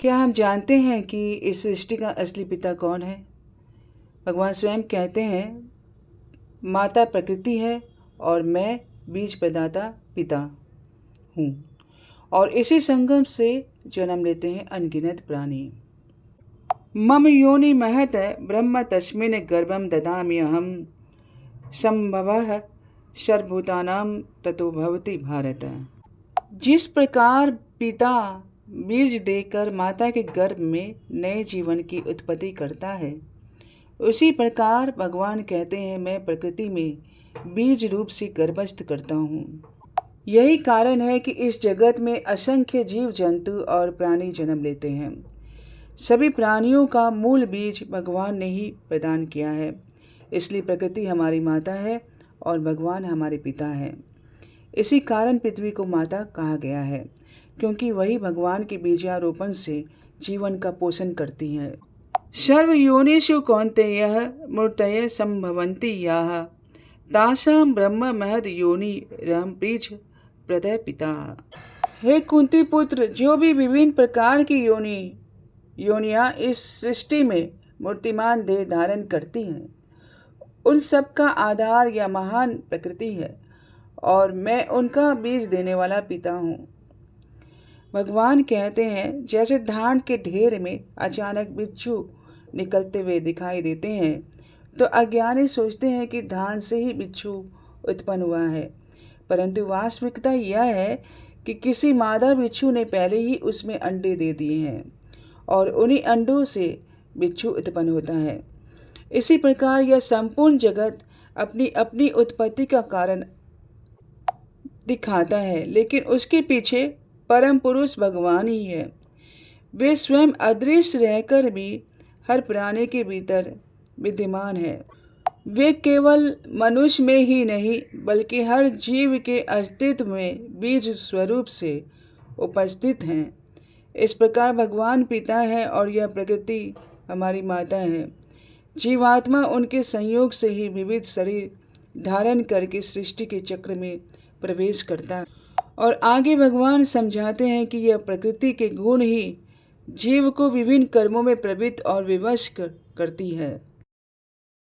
क्या हम जानते हैं कि इस सृष्टि का असली पिता कौन है? भगवान स्वयं कहते हैं, माता प्रकृति है और मैं बीज प्रदाता पिता हूँ। और इसी संगम से जन्म लेते हैं अनगिनत प्राणी। मम योनि महत ब्रह्म तस्मिन् गर्भं ददामि अहं संभवः सर्वभूतानां ततो भवति भारत। जिस प्रकार पिता बीज देकर माता के गर्भ में नए जीवन की उत्पत्ति करता है, उसी प्रकार भगवान कहते हैं, मैं प्रकृति में बीज रूप से गर्भस्थ करता हूँ। यही कारण है कि इस जगत में असंख्य जीव जंतु और प्राणी जन्म लेते हैं। सभी प्राणियों का मूल बीज भगवान ने ही प्रदान किया है। इसलिए प्रकृति हमारी माता है और भगवान हमारे पिता हैं। इसी कारण पृथ्वी को माता कहा गया है, क्योंकि वही भगवान के बीजारोपण से जीवन का पोषण करती हैं। सर्व योनिषु कौन्तेयः मूर्तयः संभवन्ति याः तासां ब्रह्म महद योनिरहं बीज प्रदय पिता। हे कुंती पुत्र, जो भी विभिन्न प्रकार की योनियाँ इस सृष्टि में मूर्तिमान देह धारण करती हैं, उन सब का आधार या महान प्रकृति है और मैं उनका बीज देने वाला पिता हूँ। भगवान कहते हैं, जैसे धान के ढेर में अचानक बिच्छू निकलते हुए दिखाई देते हैं, तो अज्ञानी सोचते हैं कि धान से ही बिच्छू उत्पन्न हुआ है, परंतु वास्तविकता यह है कि किसी मादा बिच्छू ने पहले ही उसमें अंडे दे दिए हैं और उन्हीं अंडों से बिच्छू उत्पन्न होता है। इसी प्रकार यह संपूर्ण जगत अपनी अपनी उत्पत्ति का कारण दिखाता है, लेकिन उसके पीछे परम पुरुष भगवान ही है। वे स्वयं अदृश्य रहकर भी हर प्राणी के भीतर विद्यमान है। वे केवल मनुष्य में ही नहीं, बल्कि हर जीव के अस्तित्व में बीज स्वरूप से उपस्थित हैं। इस प्रकार भगवान पिता है और यह प्रकृति हमारी माता है। जीवात्मा उनके संयोग से ही विविध शरीर धारण करके सृष्टि के चक्र में प्रवेश करता है। और आगे भगवान समझाते हैं कि यह प्रकृति के गुण ही जीव को विभिन्न कर्मों में प्रवृत्त और विवश करती है।